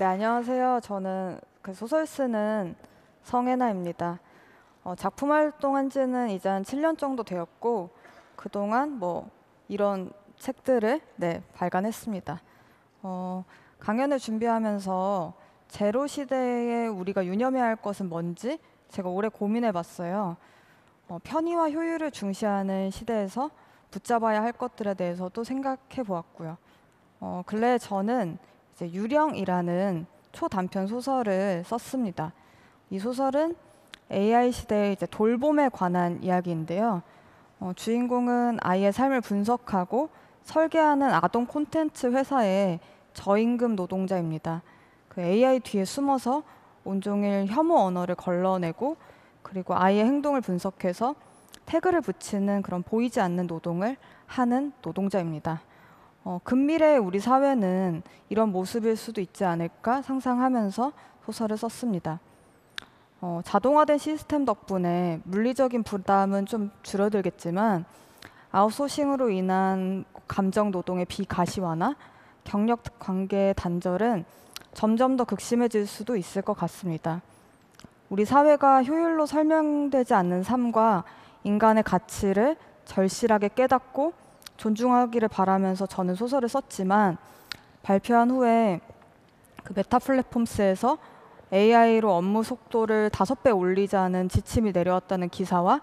네, 안녕하세요. 저는 그 소설 쓰는 성애나입니다. 작품 활동한 지는 이제 한 7년 정도 되었고, 그동안 이런 책들을 발간했습니다. 강연을 준비하면서 제로 시대에 우리가 유념해야 할 것은 뭔지 제가 오래 고민해 봤어요. 편의와 효율을 중시하는 시대에서 붙잡아야 할 것들에 대해서도 생각해 보았고요. 근래에 저는 이제 유령이라는 초단편 소설을 썼습니다. 이 소설은 AI 시대의 이제 돌봄에 관한 이야기인데요. 주인공은 아이의 삶을 분석하고 설계하는 아동 콘텐츠 회사의 저임금 노동자입니다. 그 AI 뒤에 숨어서 온종일 혐오 언어를 걸러내고 그리고 아이의 행동을 분석해서 태그를 붙이는 그런 보이지 않는 노동을 하는 노동자입니다. 근미래의 우리 사회는 이런 모습일 수도 있지 않을까 상상하면서 소설을 썼습니다. 자동화된 시스템 덕분에 물리적인 부담은 좀 줄어들겠지만 아웃소싱으로 인한 감정 노동의 비가시화나 경력 관계의 단절은 점점 더 극심해질 수도 있을 것 같습니다. 우리 사회가 효율로 설명되지 않는 삶과 인간의 가치를 절실하게 깨닫고 존중하기를 바라면서 저는 소설을 썼지만 발표한 후에 그 메타 플랫폼스에서 AI로 업무 속도를 5배 올리자는 지침이 내려왔다는 기사와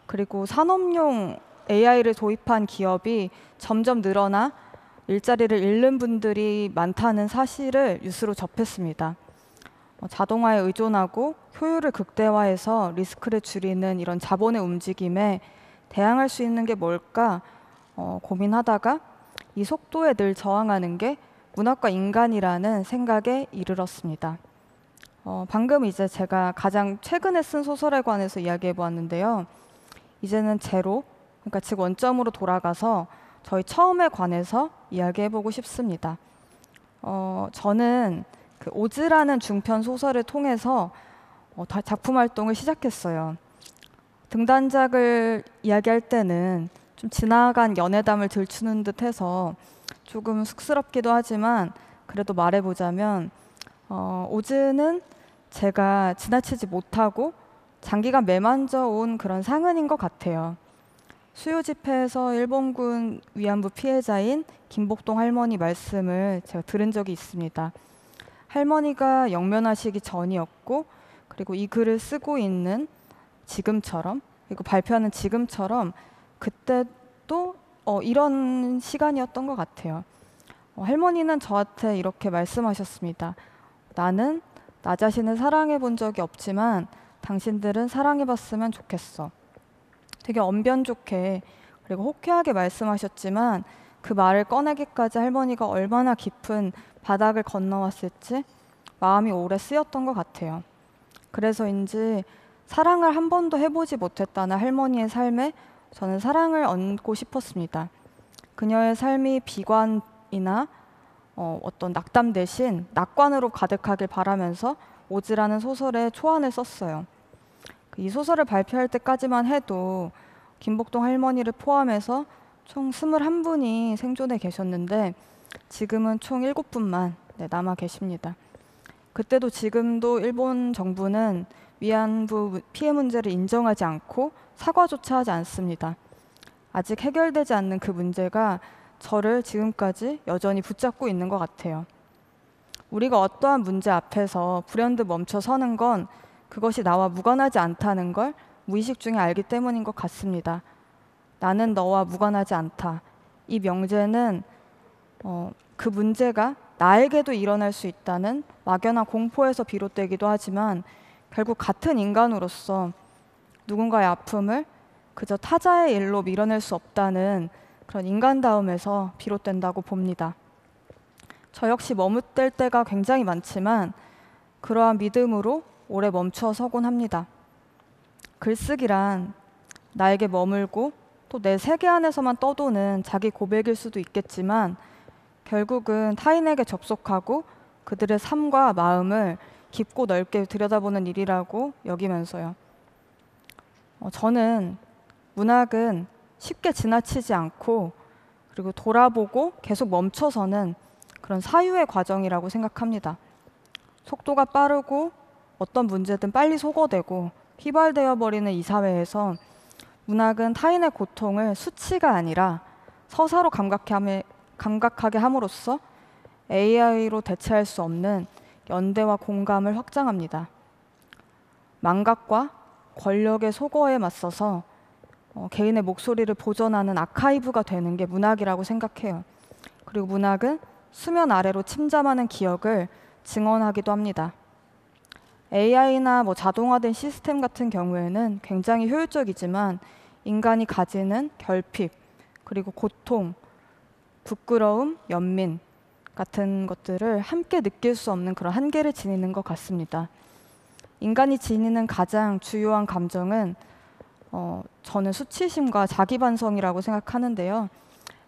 그리고 산업용 AI를 도입한 기업이 점점 늘어나 일자리를 잃는 분들이 많다는 사실을 뉴스로 접했습니다. 자동화에 의존하고 효율을 극대화해서 리스크를 줄이는 이런 자본의 움직임에 대항할 수 있는 게 뭘까 고민하다가 이 속도에 늘 저항하는 게 문학과 인간이라는 생각에 이르렀습니다. 방금 이제 제가 가장 최근에 쓴 소설에 관해서 이야기해 보았는데요. 이제는 제로, 그러니까 즉 원점으로 돌아가서 저희 처음에 관해서 이야기해 보고 싶습니다. 저는 그 오즈라는 중편 소설을 통해서 작품 활동을 시작했어요. 등단작을 이야기할 때는 좀 지나간 연애담을 들추는 듯해서 조금 쑥스럽기도 하지만 그래도 말해보자면 오즈는 제가 지나치지 못하고 장기간 매만져 온 그런 상흔인 것 같아요. 수요 집회에서 일본군 위안부 피해자인 김복동 할머니 말씀을 제가 들은 적이 있습니다. 할머니가 영면하시기 전이었고 그리고 이 글을 쓰고 있는 지금처럼 그리고 발표하는 지금처럼 그때도 이런 시간이었던 것 같아요. 할머니는 저한테 이렇게 말씀하셨습니다. 나는 나 자신을 사랑해 본 적이 없지만 당신들은 사랑해 봤으면 좋겠어. 되게 언변 좋게 그리고 호쾌하게 말씀하셨지만 그 말을 꺼내기까지 할머니가 얼마나 깊은 바닥을 건너왔을지 마음이 오래 쓰였던 것 같아요. 그래서인지 사랑을 한 번도 해보지 못했다는 할머니의 삶에 저는 사랑을 얹고 싶었습니다. 그녀의 삶이 비관이나 어떤 낙담 대신 낙관으로 가득하길 바라면서 오즈라는 소설에 초안을 썼어요. 이 소설을 발표할 때까지만 해도 김복동 할머니를 포함해서 총 21분이 생존해 계셨는데 지금은 총 7분만 남아 계십니다. 그때도 지금도 일본 정부는 위안부 피해 문제를 인정하지 않고 사과조차 하지 않습니다. 아직 해결되지 않는 그 문제가 저를 지금까지 여전히 붙잡고 있는 것 같아요. 우리가 어떠한 문제 앞에서 불현듯 멈춰 서는 건 그것이 나와 무관하지 않다는 걸 무의식 중에 알기 때문인 것 같습니다. 나는 너와 무관하지 않다. 이 명제는 그 문제가 나에게도 일어날 수 있다는 막연한 공포에서 비롯되기도 하지만 결국 같은 인간으로서 누군가의 아픔을 그저 타자의 일로 밀어낼 수 없다는 그런 인간다움에서 비롯된다고 봅니다. 저 역시 머뭇댈 때가 굉장히 많지만 그러한 믿음으로 오래 멈춰 서곤 합니다. 글쓰기란 나에게 머물고 또 내 세계 안에서만 떠도는 자기 고백일 수도 있겠지만 결국은 타인에게 접속하고 그들의 삶과 마음을 깊고 넓게 들여다보는 일이라고 여기면서요. 저는 문학은 쉽게 지나치지 않고 그리고 돌아보고 계속 멈춰서는 그런 사유의 과정이라고 생각합니다. 속도가 빠르고 어떤 문제든 빨리 소거되고 휘발되어 버리는 이 사회에서 문학은 타인의 고통을 수치가 아니라 서사로 감각하게 함으로써 AI로 대체할 수 없는 연대와 공감을 확장합니다. 망각과 권력의 소거에 맞서서 개인의 목소리를 보존하는 아카이브가 되는 게 문학이라고 생각해요. 그리고 문학은 수면 아래로 침잠하는 기억을 증언하기도 합니다. AI나 자동화된 시스템 같은 경우에는 굉장히 효율적이지만 인간이 가지는 결핍, 그리고 고통, 부끄러움, 연민 같은 것들을 함께 느낄 수 없는 그런 한계를 지니는 것 같습니다. 인간이 지니는 가장 주요한 감정은 저는 수치심과 자기반성이라고 생각하는데요.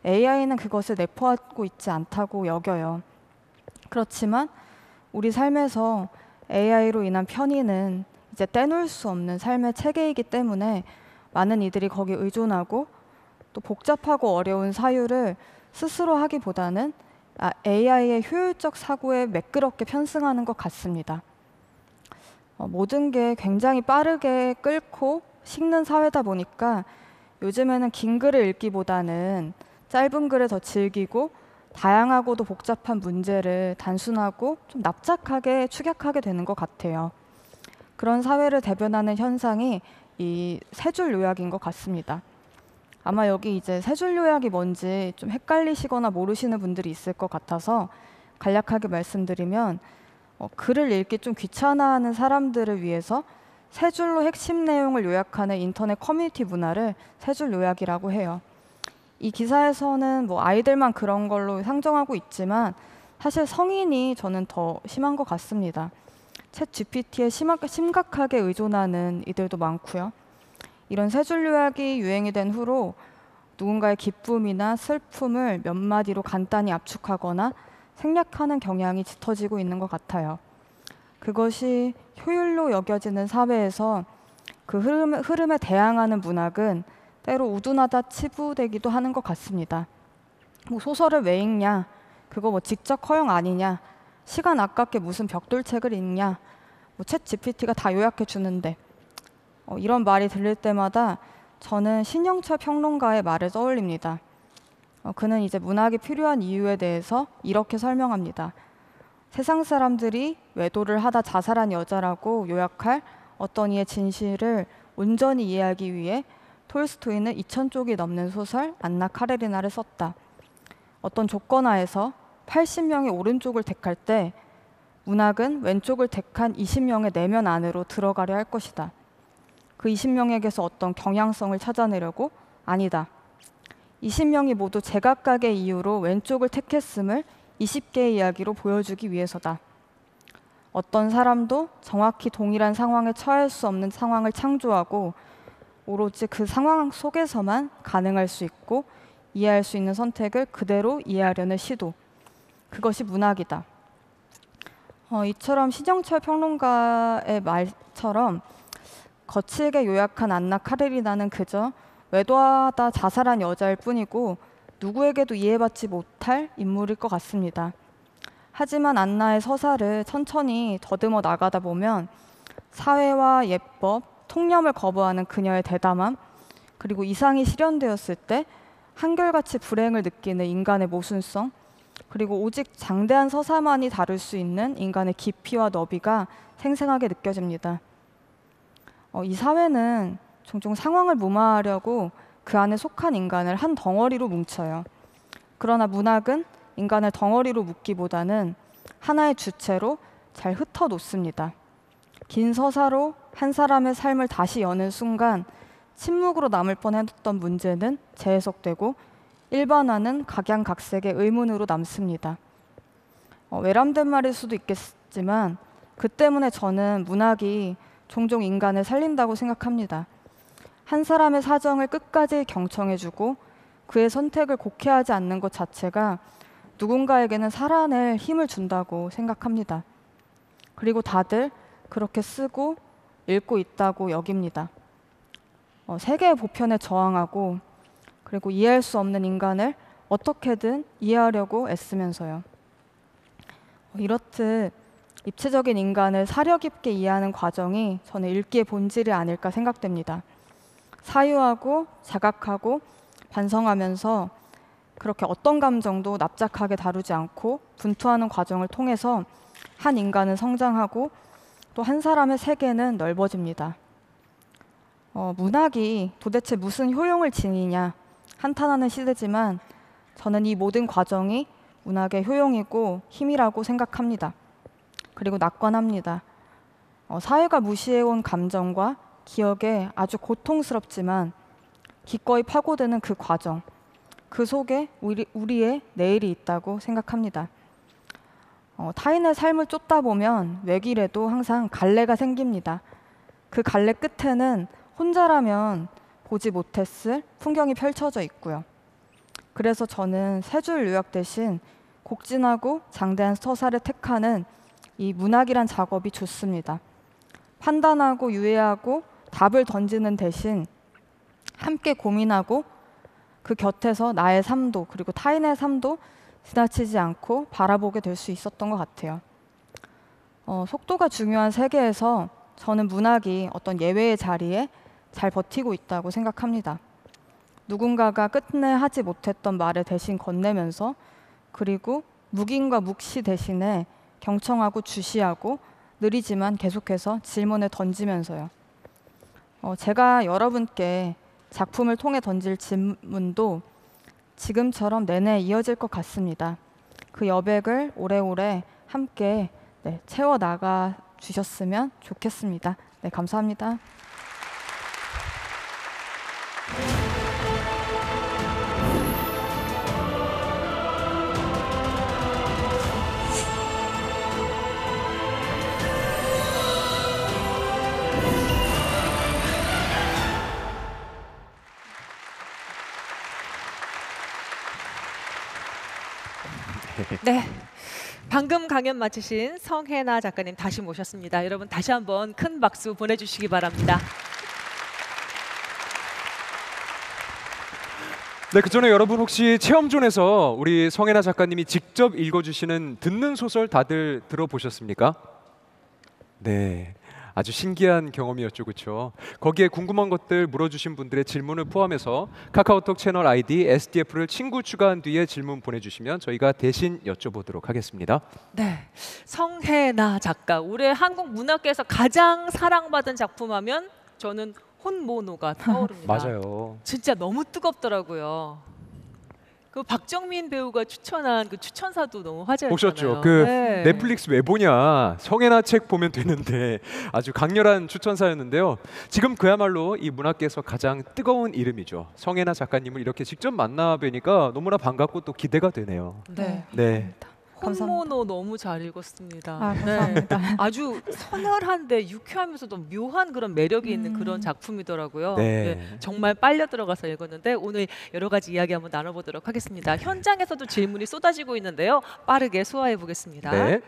AI는 그것을 내포하고 있지 않다고 여겨요. 그렇지만 우리 삶에서 AI로 인한 편의는 이제 떼놓을 수 없는 삶의 체계이기 때문에 많은 이들이 거기에 의존하고 또 복잡하고 어려운 사유를 스스로 하기보다는 AI의 효율적 사고에 매끄럽게 편승하는 것 같습니다. 모든 게 굉장히 빠르게 끓고 식는 사회다 보니까 요즘에는 긴 글을 읽기보다는 짧은 글을 더 즐기고 다양하고도 복잡한 문제를 단순하고 좀 납작하게 축약하게 되는 것 같아요. 그런 사회를 대변하는 현상이 이 세 줄 요약인 것 같습니다. 아마 여기 이제 세 줄 요약이 뭔지 좀 헷갈리시거나 모르시는 분들이 있을 것 같아서 간략하게 말씀드리면 글을 읽기 좀 귀찮아하는 사람들을 위해서 세 줄로 핵심 내용을 요약하는 인터넷 커뮤니티 문화를 세 줄 요약이라고 해요. 이 기사에서는 아이들만 그런 걸로 상정하고 있지만 사실 성인이 저는 더 심한 것 같습니다. 챗 GPT에 심각하게 의존하는 이들도 많고요. 이런 세 줄 요약이 유행이 된 후로 누군가의 기쁨이나 슬픔을 몇 마디로 간단히 압축하거나 생략하는 경향이 짙어지고 있는 것 같아요. 그것이 효율로 여겨지는 사회에서 그 흐름에 대항하는 문학은 때로 우둔하다 치부되기도 하는 것 같습니다. 소설을 왜 읽냐? 그거 직접 허용 아니냐? 시간 아깝게 무슨 벽돌책을 읽냐? 챗 GPT가 다 요약해 주는데 이런 말이 들릴 때마다 저는 신영철 평론가의 말을 떠올립니다. 그는 이제 문학이 필요한 이유에 대해서 이렇게 설명합니다. 세상 사람들이 외도를 하다 자살한 여자라고 요약할 어떤 이의 진실을 온전히 이해하기 위해 톨스토이는 2000쪽이 넘는 소설 안나 카레리나를 썼다. 어떤 조건 하에서 80명이 오른쪽을 택할 때 문학은 왼쪽을 택한 20명의 내면 안으로 들어가려 할 것이다. 그 20명에게서 어떤 경향성을 찾아내려고? 아니다. 20명이 모두 제각각의 이유로 왼쪽을 택했음을 20개의 이야기로 보여주기 위해서다. 어떤 사람도 정확히 동일한 상황에 처할 수 없는 상황을 창조하고 오로지 그 상황 속에서만 가능할 수 있고 이해할 수 있는 선택을 그대로 이해하려는 시도. 그것이 문학이다. 이처럼 신영철 평론가의 말처럼 거칠게 요약한 안나 카레리나는 그저 외도하다 자살한 여자일 뿐이고 누구에게도 이해받지 못할 인물일 것 같습니다. 하지만 안나의 서사를 천천히 더듬어 나가다 보면 사회와 예법, 통념을 거부하는 그녀의 대담함, 그리고 이상이 실현되었을 때 한결같이 불행을 느끼는 인간의 모순성, 그리고 오직 장대한 서사만이 다룰 수 있는 인간의 깊이와 너비가 생생하게 느껴집니다. 이 사회는 종종 상황을 무마하려고 그 안에 속한 인간을 한 덩어리로 뭉쳐요. 그러나 문학은 인간을 덩어리로 묶기보다는 하나의 주체로 잘 흩어놓습니다. 긴 서사로 한 사람의 삶을 다시 여는 순간 침묵으로 남을 뻔했던 문제는 재해석되고 일반화는 각양각색의 의문으로 남습니다. 외람된 말일 수도 있겠지만 그 때문에 저는 문학이 종종 인간을 살린다고 생각합니다. 한 사람의 사정을 끝까지 경청해주고 그의 선택을 곡해하지 않는 것 자체가 누군가에게는 살아낼 힘을 준다고 생각합니다. 그리고 다들 그렇게 쓰고 읽고 있다고 여깁니다. 세계의 보편에 저항하고 그리고 이해할 수 없는 인간을 어떻게든 이해하려고 애쓰면서요. 이렇듯 입체적인 인간을 사려 깊게 이해하는 과정이 저는 읽기의 본질이 아닐까 생각됩니다. 사유하고 자각하고 반성하면서 그렇게 어떤 감정도 납작하게 다루지 않고 분투하는 과정을 통해서 한 인간은 성장하고 또 한 사람의 세계는 넓어집니다. 문학이 도대체 무슨 효용을 지니냐 한탄하는 시대지만 저는 이 모든 과정이 문학의 효용이고 힘이라고 생각합니다. 그리고 낙관합니다. 사회가 무시해온 감정과 기억에 아주 고통스럽지만 기꺼이 파고드는 그 과정, 그 속에 우리의 내일이 있다고 생각합니다. 타인의 삶을 쫓다 보면 왜길에도 항상 갈래가 생깁니다. 그 갈래 끝에는 혼자라면 보지 못했을 풍경이 펼쳐져 있고요. 그래서 저는 세 줄 요약 대신 곡진하고 장대한 서사를 택하는 이 문학이란 작업이 좋습니다. 판단하고 유예하고 답을 던지는 대신 함께 고민하고 그 곁에서 나의 삶도 그리고 타인의 삶도 지나치지 않고 바라보게 될 수 있었던 것 같아요. 속도가 중요한 세계에서 저는 문학이 어떤 예외의 자리에 잘 버티고 있다고 생각합니다. 누군가가 끝내 하지 못했던 말을 대신 건네면서 그리고 묵인과 묵시 대신에 경청하고 주시하고 느리지만 계속해서 질문을 던지면서요. 제가 여러분께 작품을 통해 던질 질문도 지금처럼 내내 이어질 것 같습니다. 그 여백을 오래오래 함께 채워나가 주셨으면 좋겠습니다. 네, 감사합니다. 네, 방금 강연 마치신 성혜나 작가님 다시 모셨습니다. 여러분 다시 한번 큰 박수 보내주시기 바랍니다. 네, 그 전에 여러분 혹시 체험존에서 우리 성혜나 작가님이 직접 읽어주시는 듣는 소설 다들 들어보셨습니까? 네, 아주 신기한 경험이었죠, 그렇죠? 거기에 궁금한 것들 물어주신 분들의 질문을 포함해서 카카오톡 채널 아이디 SDF를 친구 추가한 뒤에 질문 보내주시면 저희가 대신 여쭤보도록 하겠습니다. 네, 성혜나 작가, 올해 한국 문학계에서 가장 사랑받은 작품하면 저는 혼모노가 떠오릅니다. 맞아요. 진짜 너무 뜨겁더라고요. 그 박정민 배우가 추천한 그 추천사도 너무 화제였잖아요. 보셨죠? 네. 넷플릭스 왜 보냐? 성혜나 책 보면 되는데 아주 강렬한 추천사였는데요. 지금 그야말로 이 문학계에서 가장 뜨거운 이름이죠. 성혜나 작가님을 이렇게 직접 만나 뵈니까 너무나 반갑고 또 기대가 되네요. 네. 네. 혼모노 너무 잘 읽었습니다. 감사합니다. 네. 아주 서늘한데 유쾌하면서도 묘한 그런 매력이 있는 그런 작품이더라고요. 네. 네, 정말 빨려 들어가서 읽었는데 오늘 여러 가지 이야기 한번 나눠보도록 하겠습니다. 현장에서도 질문이 쏟아지고 있는데요. 빠르게 소화해 보겠습니다. 네.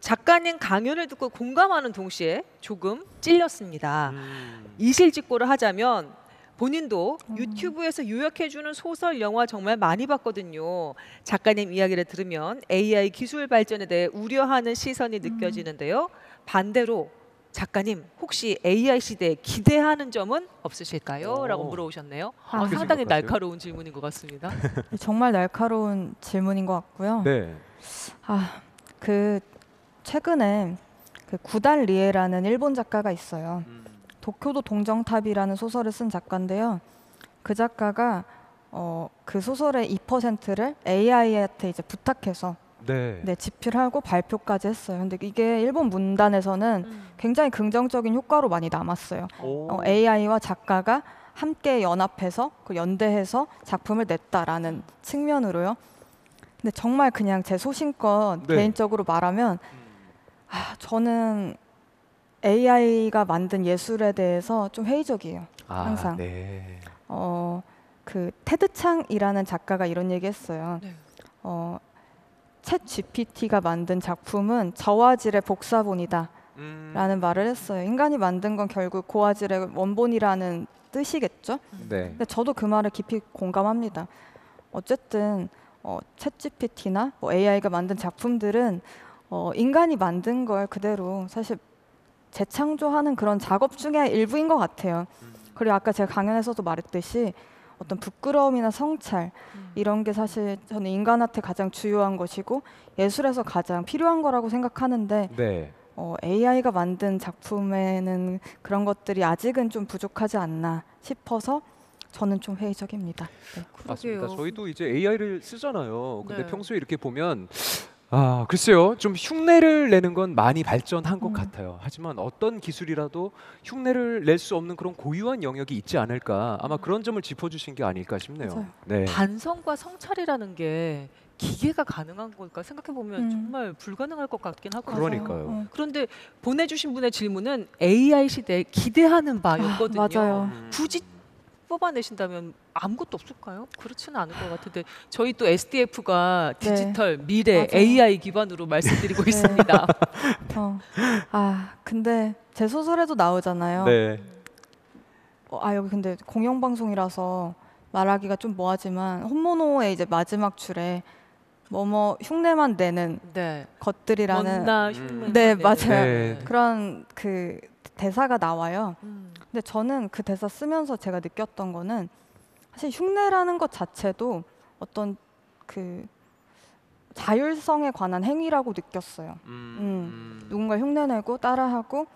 작가님 강연을 듣고 공감하는 동시에 조금 찔렸습니다. 이실직고를 하자면 본인도 유튜브에서 요약해주는 소설, 영화 정말 많이 봤거든요. 작가님 이야기를 들으면 AI 기술 발전에 대해 우려하는 시선이 느껴지는데요. 반대로 작가님 혹시 AI 시대에 기대하는 점은 없으실까요? 라고 물어오셨네요. 상당히 날카로운 질문인 것 같습니다. 정말 날카로운 질문인 것 같고요. 네. 최근에 그 구달 리에라는 일본 작가가 있어요. 도쿄도 동정탑이라는 소설을 쓴 작가인데요. 그 작가가 그 소설의 2%를 AI한테 이제 부탁해서 집필하고 발표까지 했어요. 근데 이게 일본 문단에서는 굉장히 긍정적인 효과로 많이 남았어요. AI와 작가가 함께 연합해서 연대해서 작품을 냈다라는 측면으로요. 근데 정말 그냥 제 소신껏 개인적으로 말하면 저는 AI가 만든 예술에 대해서 좀 회의적이에요. 항상. 네. 그 테드 창이라는 작가가 이런 얘기했어요. 네. 챗 GPT가 만든 작품은 저화질의 복사본이다 라는 말을 했어요. 인간이 만든 건 결국 고화질의 원본이라는 뜻이겠죠. 근데 저도 그 말에 깊이 공감합니다. 어쨌든 챗 GPT나 AI가 만든 작품들은 인간이 만든 걸 그대로 사실 재창조하는 그런 작업 중에 일부인 것 같아요. 그리고 아까 제가 강연에서도 말했듯이 어떤 부끄러움이나 성찰 이런 게 사실 저는 인간한테 가장 주요한 것이고 예술에서 가장 필요한 거라고 생각하는데 네. AI가 만든 작품에는 그런 것들이 아직은 좀 부족하지 않나 싶어서 저는 좀 회의적입니다. 네. 맞습니다. 그러게요. 저희도 이제 AI를 쓰잖아요. 근데 네. 평소에 이렇게 보면 글쎄요. 좀 흉내를 내는 건 많이 발전한 것 같아요. 하지만 어떤 기술이라도 흉내를 낼 수 없는 그런 고유한 영역이 있지 않을까. 아마 그런 점을 짚어주신 게 아닐까 싶네요. 맞아요. 네. 반성과 성찰이라는 게 기계가 가능한 걸까 생각해 보면 정말 불가능할 것 같긴 하거든요. 그러니까요. 그런데 보내주신 분의 질문은 AI 시대에 기대하는 바였거든요. 맞아요. 굳이 뽑아내신다면 아무것도 없을까요? 그렇지는 않을 것 같은데 저희 또 SDF가 네. 디지털 미래 맞아요. AI 기반으로 말씀드리고 있습니다. 근데 제 소설에도 나오잖아요. 네. 여기 근데 공영방송이라서 말하기가 좀 뭐하지만 혼모노의 이제 마지막 줄에 뭐뭐 흉내만 내는 네. 것들이라는 먼나 흉내. 네, 맞아요. 네. 그런 그 대사가 나와요. 음. 근데 저는 그 대사 쓰면서 제가 느꼈던 거는 사실 흉내라는 것 자체도 어떤 그 자율성에 관한 행위라고 느꼈어요. 누군가 흉내내고 따라하고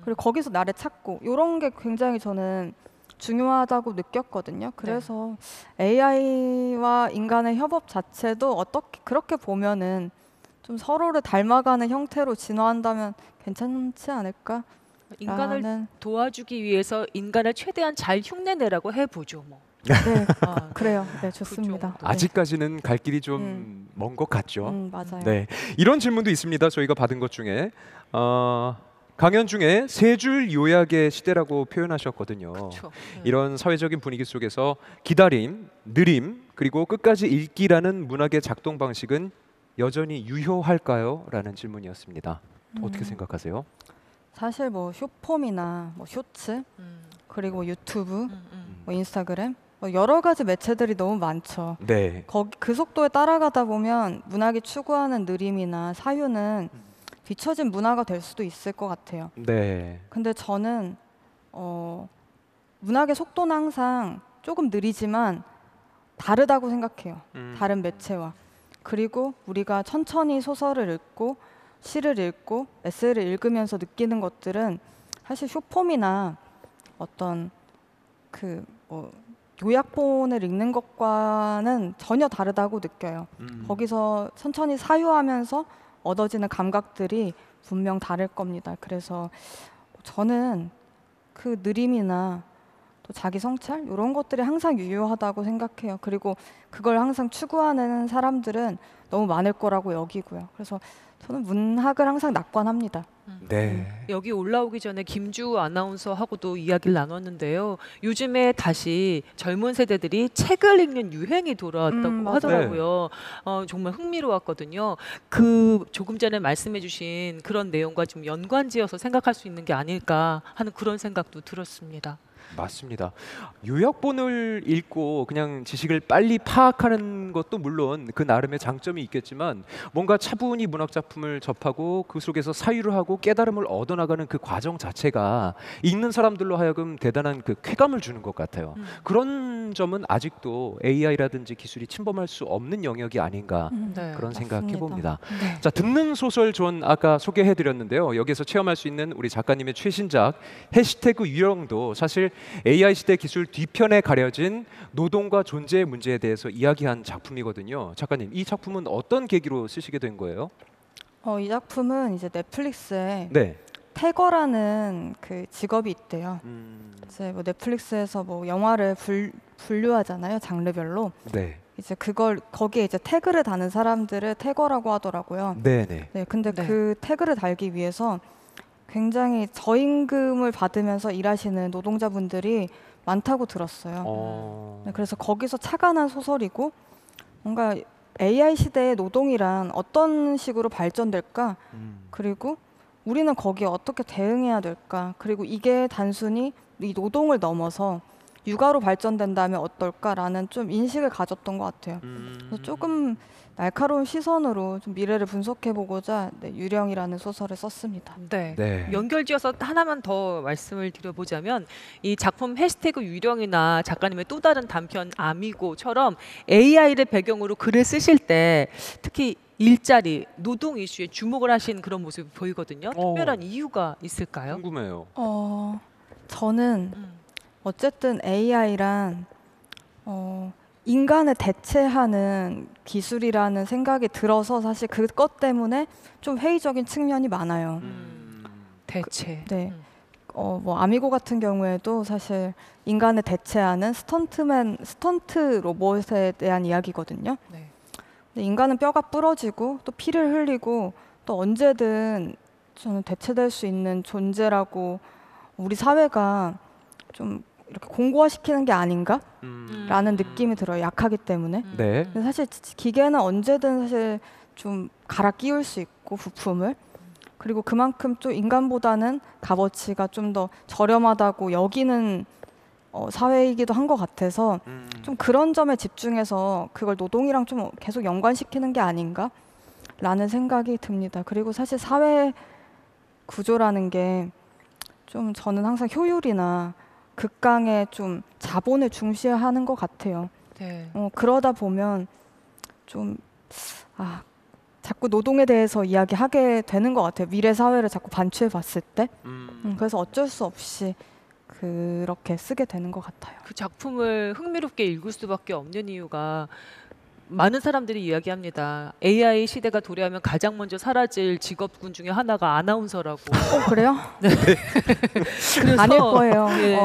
그리고 거기서 나를 찾고 이런 게 굉장히 저는 중요하다고 느꼈거든요. 그래서 AI와 인간의 협업 자체도 어떻게 그렇게 보면은 좀 서로를 닮아가는 형태로 진화한다면 괜찮지 않을까? 인간을 도와주기 위해서 인간을 최대한 잘 흉내내라고 해보죠. 뭐. 네, 아, 그래요. 네, 좋습니다. 정도. 네. 아직까지는 갈 길이 좀 먼 것 같죠. 맞아요. 네. 이런 질문도 있습니다. 저희가 받은 것 중에 강연 중에 세 줄 요약의 시대라고 표현하셨거든요. 그렇죠. 이런 사회적인 분위기 속에서 기다림, 느림, 그리고 끝까지 읽기라는 문학의 작동 방식은 여전히 유효할까요? 라는 질문이었습니다. 어떻게 생각하세요? 사실 뭐 숏폼이나 뭐 쇼츠 그리고 유튜브, 뭐 인스타그램 뭐 여러 가지 매체들이 너무 많죠. 네. 그 속도에 따라가다 보면 문학이 추구하는 느림이나 사유는 뒤처진 문화가 될 수도 있을 것 같아요. 네. 근데 저는 문학의 속도는 항상 조금 느리지만 다르다고 생각해요. 다른 매체와. 그리고 우리가 천천히 소설을 읽고 시를 읽고 에세이를 읽으면서 느끼는 것들은 사실 숏폼이나 어떤 그 뭐 요약본을 읽는 것과는 전혀 다르다고 느껴요. 거기서 천천히 사유하면서 얻어지는 감각들이 분명 다를 겁니다. 그래서 저는 그 느림이나 또 자기 성찰 이런 것들이 항상 유효하다고 생각해요. 그리고 그걸 항상 추구하는 사람들은 너무 많을 거라고 여기고요. 그래서 저는 문학을 항상 낙관합니다. 네. 여기 올라오기 전에 김주 아나운서하고도 이야기를 나눴는데요. 요즘에 다시 젊은 세대들이 책을 읽는 유행이 돌아왔다고 맞아요. 하더라고요. 정말 흥미로웠거든요. 그 조금 전에 말씀해주신 그런 내용과 좀 연관지어서 생각할 수 있는 게 아닐까 하는 그런 생각도 들었습니다. 맞습니다. 요약본을 읽고 그냥 지식을 빨리 파악하는 것도 물론 그 나름의 장점이 있겠지만 뭔가 차분히 문학 작품을 접하고 그 속에서 사유를 하고 깨달음을 얻어나가는 그 과정 자체가 읽는 사람들로 하여금 대단한 그 쾌감을 주는 것 같아요. 그런 점은 아직도 AI라든지 기술이 침범할 수 없는 영역이 아닌가 네. 그런 생각해 맞습니다. 봅니다. 네. 자, 듣는 소설 존 아까 소개해 드렸는데요. 여기서 체험할 수 있는 우리 작가님의 최신작 해시태그 유령도 사실 AI 시대 기술 뒤편에 가려진 노동과 존재의 문제에 대해서 이야기한 작품이거든요. 작가님, 이 작품은 어떤 계기로 쓰시게 된 거예요? 이 작품은 이제 넷플릭스에 네. 태거라는 그 직업이 있대요. 이제 뭐 넷플릭스에서 뭐 영화를 분류하잖아요, 장르별로. 네. 이제 그걸 거기에 이제 태그를 다는 사람들을 태거라고 하더라고요. 네네. 네, 근데 네. 그 태그를 달기 위해서 굉장히 저임금을 받으면서 일하시는 노동자분들이 많다고 들었어요. 네, 그래서 거기서 착안한 소설이고 뭔가 AI 시대의 노동이란 어떤 식으로 발전될까? 그리고 우리는 거기에 어떻게 대응해야 될까? 그리고 이게 단순히 이 노동을 넘어서 육아로 발전된다면 어떨까라는 좀 인식을 가졌던 것 같아요. 그래서 조금 날카로운 시선으로 좀 미래를 분석해보고자 네, 유령이라는 소설을 썼습니다. 네. 네. 연결지어서 하나만 더 말씀을 드려보자면 이 작품 해시태그 유령이나 작가님의 또 다른 단편 아미고처럼 AI를 배경으로 글을 쓰실 때 특히 일자리, 노동 이슈에 주목을 하신 그런 모습이 보이거든요. 특별한 이유가 있을까요? 궁금해요. 저는 음. 어쨌든 AI란 인간을 대체하는 기술이라는 생각이 들어서 사실 그것 때문에 좀 회의적인 측면이 많아요. 대체. 네. 뭐 아미고 같은 경우에도 사실 인간을 대체하는 스턴트 로봇에 대한 이야기거든요. 네. 근데 인간은 뼈가 부러지고 또 피를 흘리고 또 언제든 저는 대체될 수 있는 존재라고 우리 사회가 좀 이렇게 공고화시키는 게 아닌가라는 느낌이 들어요. 약하기 때문에. 네. 근데 사실 기계는 언제든 사실 좀 갈아 끼울 수 있고 부품을 그리고 그만큼 좀 인간보다는 값어치가 좀 더 저렴하다고 여기는 사회이기도 한 것 같아서 좀 그런 점에 집중해서 그걸 노동이랑 좀 계속 연관시키는 게 아닌가라는 생각이 듭니다. 그리고 사실 사회 구조라는 게 좀 저는 항상 효율이나 극강의 좀 자본을 중시하는 것 같아요. 네. 그러다 보면 좀 자꾸 노동에 대해서 이야기하게 되는 것 같아요. 미래 사회를 자꾸 반추해 봤을 때. 그래서 어쩔 수 없이 그렇게 쓰게 되는 것 같아요. 그 작품을 흥미롭게 읽을 수밖에 없는 이유가 많은 사람들이 이야기합니다. AI 시대가 도래하면 가장 먼저 사라질 직업군 중에 하나가 아나운서라고. 그래요? 네. 그래서 아닐 거예요. 예,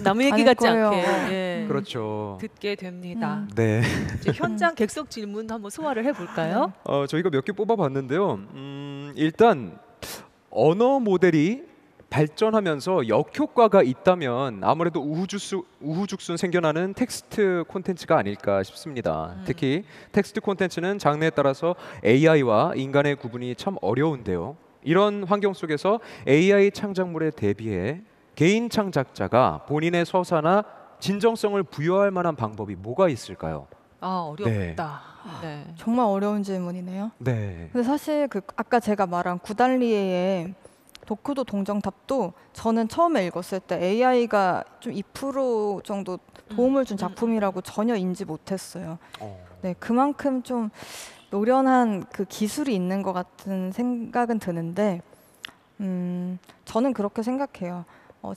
남 얘기 아닐 같지 거예요. 않게 예, 그렇죠. 듣게 됩니다. 네. 이제 현장 객석 질문 한번 소화를 해볼까요? 저희가 몇 개 뽑아봤는데요. 일단 언어 모델이 발전하면서 역효과가 있다면 아무래도 우후죽순 생겨나는 텍스트 콘텐츠가 아닐까 싶습니다. 특히 텍스트 콘텐츠는 장르에 따라서 AI와 인간의 구분이 참 어려운데요. 이런 환경 속에서 AI 창작물에 대비해 개인 창작자가 본인의 서사나 진정성을 부여할 만한 방법이 뭐가 있을까요? 어렵다. 네. 정말 어려운 질문이네요. 네. 근데 사실 아까 제가 말한 구달리에의 도쿠도 동정탑도 저는 처음에 읽었을 때 AI가 좀 2% 정도 도움을 준 작품이라고 전혀 인지 못했어요. 네, 그만큼 좀 노련한 그 기술이 있는 것 같은 생각은 드는데, 저는 그렇게 생각해요.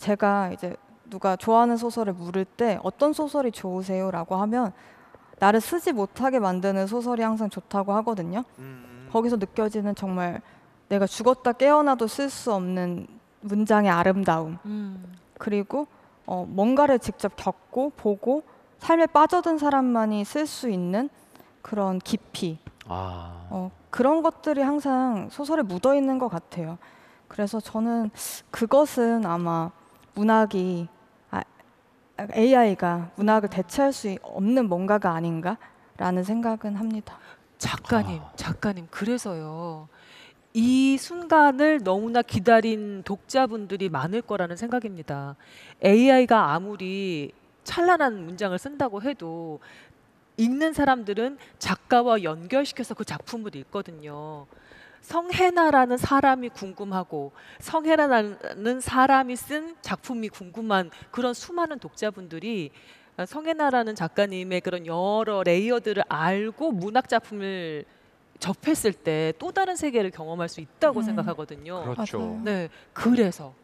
제가 이제 누가 좋아하는 소설을 물을 때 어떤 소설이 좋으세요라고 하면 나를 쓰지 못하게 만드는 소설이 항상 좋다고 하거든요. 거기서 느껴지는 정말 내가 죽었다 깨어나도 쓸 수 없는 문장의 아름다움 그리고 뭔가를 직접 겪고 보고 삶에 빠져든 사람만이 쓸 수 있는 그런 깊이 그런 것들이 항상 소설에 묻어 있는 것 같아요. 그래서 저는 그것은 아마 AI가 문학을 대체할 수 없는 뭔가가 아닌가라는 생각은 합니다. 작가님 그래서요. 이 순간을 너무나 기다린 독자분들이 많을 거라는 생각입니다. AI가 아무리 찬란한 문장을 쓴다고 해도 읽는 사람들은 작가와 연결시켜서 그 작품을 읽거든요. 성혜나라는 사람이 궁금하고 성혜나라는 사람이 쓴 작품이 궁금한 그런 수많은 독자분들이 성혜나라는 작가님의 그런 여러 레이어드를 알고 문학 작품을 접했을 때 또 다른 세계를 경험할 수 있다고 생각하거든요. 그렇죠. 맞아요. 네, 그래서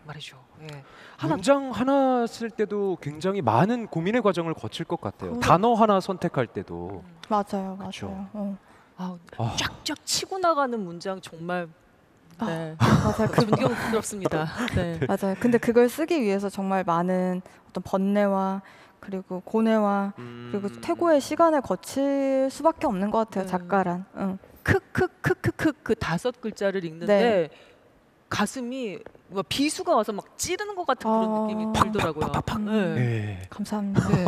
말이죠. 예. 문장 하나 쓸 때도 굉장히 많은 고민의 과정을 거칠 것 같아요. 단어 하나 선택할 때도. 맞아요. 그쵸. 쫙쫙 치고 나가는 문장 정말 네. 맞아요. 존경스럽습니다. 네. 맞아요. 근데 그걸 쓰기 위해서 정말 많은 어떤 번뇌와 그리고 고뇌와 그리고 퇴고의 시간을 거칠 수밖에 없는 것 같아요. 작가란. 크크크크크 그 5글자를 읽는데 가슴이 비수가 와서 막 찌르는 것 같은 그런 느낌이 들더라고요. 네. 네. 감사합니다. 네.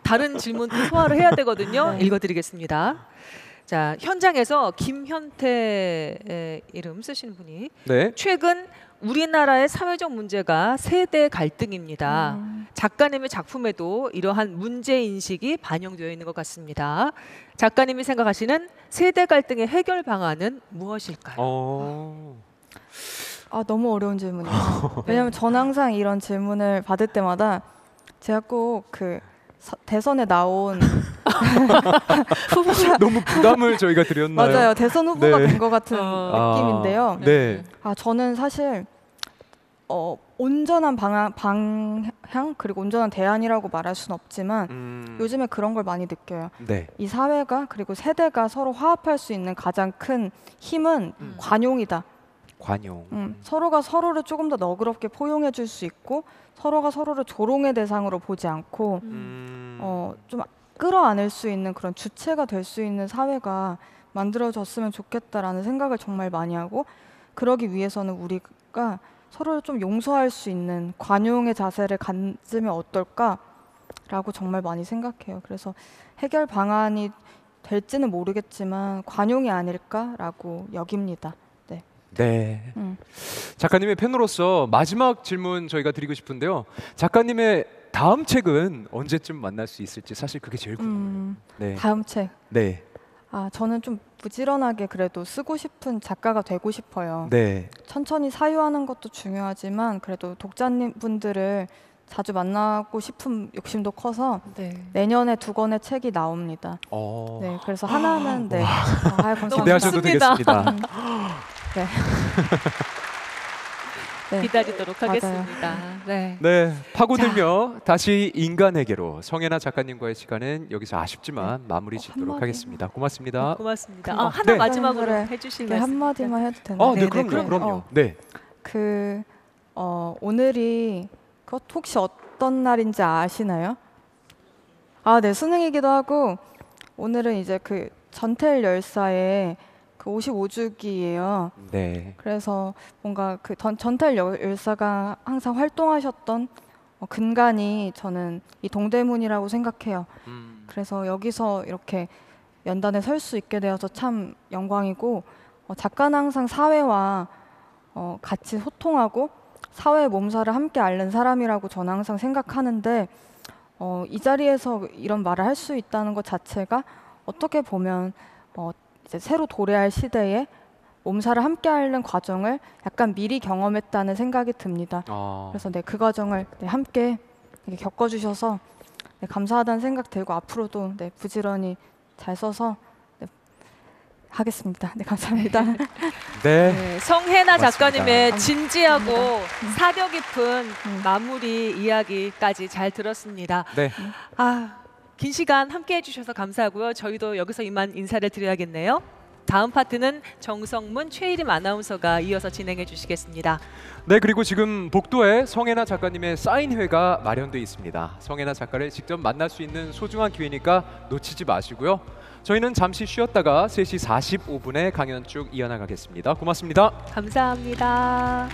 다른 질문도 소화를 해야 되거든요. 읽어드리겠습니다. 자, 현장에서 김현태의 이름 쓰시는 분이 네. 최근 우리나라의 사회적 문제가 세대 갈등입니다. 작가님의 작품에도 이러한 문제 인식이 반영되어 있는 것 같습니다. 작가님이 생각하시는 세대 갈등의 해결 방안은 무엇일까요? 아, 너무 어려운 질문이에요. 왜냐면 전 항상 이런 질문을 받을 때마다 제가 꼭 그 대선에 나온 후보가 너무 부담을 저희가 드렸나요? 맞아요. 대선 후보가 네. 된 것 같은 느낌인데요. 네. 아, 저는 사실 온전한 방향 그리고 온전한 대안이라고 말할 수는 없지만 요즘에 그런 걸 많이 느껴요. 네. 이 사회가 그리고 세대가 서로 화합할 수 있는 가장 큰 힘은 관용이다. 관용. 서로가 서로를 조금 더 너그럽게 포용해 줄 수 있고 서로가 서로를 조롱의 대상으로 보지 않고 좀 끌어안을 수 있는 그런 주체가 될 수 있는 사회가 만들어졌으면 좋겠다라는 생각을 정말 많이 하고 그러기 위해서는 우리가 서로를 좀 용서할 수 있는 관용의 자세를 가지면 어떨까라고 정말 많이 생각해요. 그래서 해결 방안이 될지는 모르겠지만 관용이 아닐까라고 여깁니다. 네. 네. 작가님의 팬으로서 마지막 질문 저희가 드리고 싶은데요. 작가님의 다음 책은 언제쯤 만날 수 있을지 사실 그게 제일 궁금해요. 네. 다음 책. 네. 아, 저는 좀 부지런하게 그래도 쓰고 싶은 작가가 되고 싶어요. 네. 천천히 사유하는 것도 중요하지만 그래도 독자님 분들을 자주 만나고 싶은 욕심도 커서 내년에 2권의 책이 나옵니다. 네, 그래서 하나는 네. 감사합니다. 기대하셔도 되겠습니다. 네. 네. 기다리도록 맞아요. 하겠습니다. 네. 네, 파고들며 다시 인간에게로 성혜나 작가님과의 시간은 여기서 아쉽지만 마무리 짓도록 한마디. 하겠습니다. 고맙습니다. 고맙습니다. 그거. 하나 네. 마지막으로 그래. 해주실 네, 말씀. 한마디만 해도 되나요? 네, 그럼요. 네. 오늘이 혹시 어떤 날인지 아시나요? 아, 네, 수능이기도 하고 오늘은 이제 그 전태일 열사의 그 55주기예요. 네. 그래서 뭔가 그 전태일 열사가 항상 활동하셨던 근간이 저는 이 동대문이라고 생각해요. 그래서 여기서 이렇게 연단에 설 수 있게 되어서 참 영광이고 작가는 항상 사회와 같이 소통하고 사회의 몸살을 함께 앓는 사람이라고 저는 항상 생각하는데 이 자리에서 이런 말을 할 수 있다는 것 자체가 어떻게 보면 이제 새로 도래할 시대에 몸살을 함께 앓는 과정을 약간 미리 경험했다는 생각이 듭니다. 그래서 네, 그 과정을 네, 함께 이렇게 겪어주셔서 네, 감사하다는 생각 들고 앞으로도 네, 부지런히 잘 써서 네, 하겠습니다. 네, 감사합니다. 네. 네, 성혜나 고맙습니다. 작가님의 진지하고 사려 깊은 마무리 이야기까지 잘 들었습니다. 네. 긴 시간 함께 해주셔서 감사하고요. 저희도 여기서 이만 인사를 드려야겠네요. 다음 파트는 정성문, 최일임 아나운서가 이어서 진행해 주시겠습니다. 네, 그리고 지금 복도에 성혜나 작가님의 사인회가 마련돼 있습니다. 성혜나 작가를 직접 만날 수 있는 소중한 기회니까 놓치지 마시고요. 저희는 잠시 쉬었다가 3시 45분에 강연 쭉 이어나가겠습니다. 고맙습니다. 감사합니다.